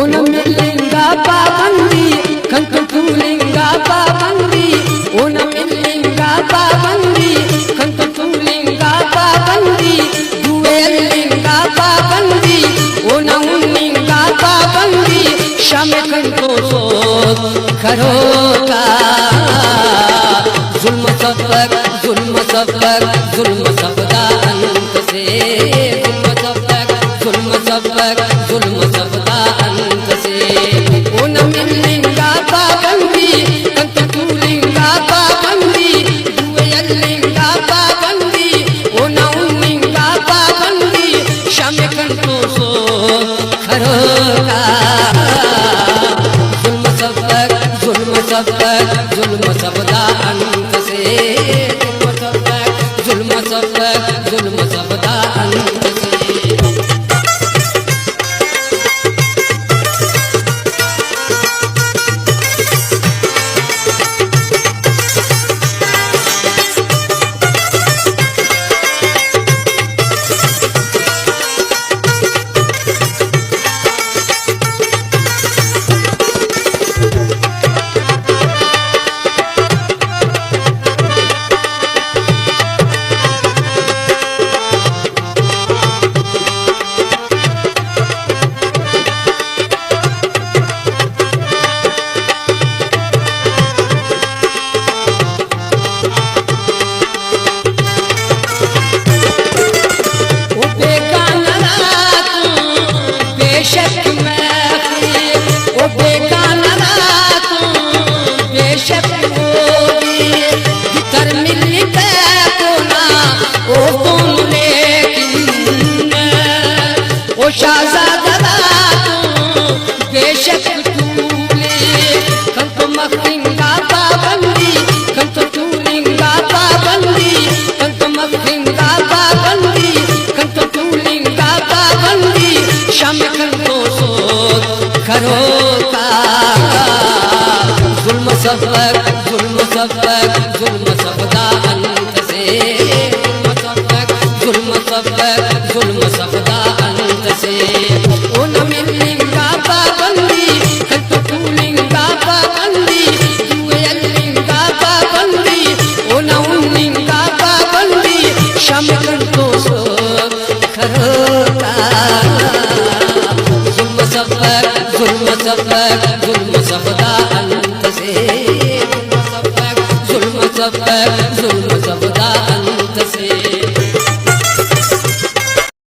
own मिलिंगा पाबंदी कंत तूलिंगा पाबंदी own मिलिंगा पाबंदी कंत तूलिंगा पाबंदी दुएलिंगा पाबंदी ओन उन्निंगा पाबंदी शम कंतो सो खरोका जुल्म सबक जुल्म सबक जुल्म सबदा अंत से जुल्म सबक जुल्म सबक जुल्म सबदा अंत से ओन मिलिंगा पाबंदी कंत तूलिंगा पाबंदी दुएलिंगा पाबंदी ओन उन्निंगा पाबंदी शम कंतो सो खरोका जुल्म सबक जुल्म सबक जुल्म सबदा अंत से जुल्म सबक जुल्म सबक जुल्म सबदा अंत से शाहज़ादा बेशक तूले कंत मखिंगा पाबंदी कंत तूलिंगा पाबंदी कंत मखिंगा पाबंदी कंत तूलिंगा पाबंदी शम कंतो सो खरोका जुल्म सबक जुल्म सबक जुल्म सबदा अंत से जुल्म सबक जुल्म सबक जुल्म सबदा अंत से ओन मिलिंगा पाबंदी कंत तूलिंगा पाबंदी दुएलिंगा पाबंदी ओन उन्निंगा पाबंदी शम कंतो सो खरोका जुल्म सबक जुल्म सबक जुल्म सबदा अंत से जुल्म सबक जुल्म सबक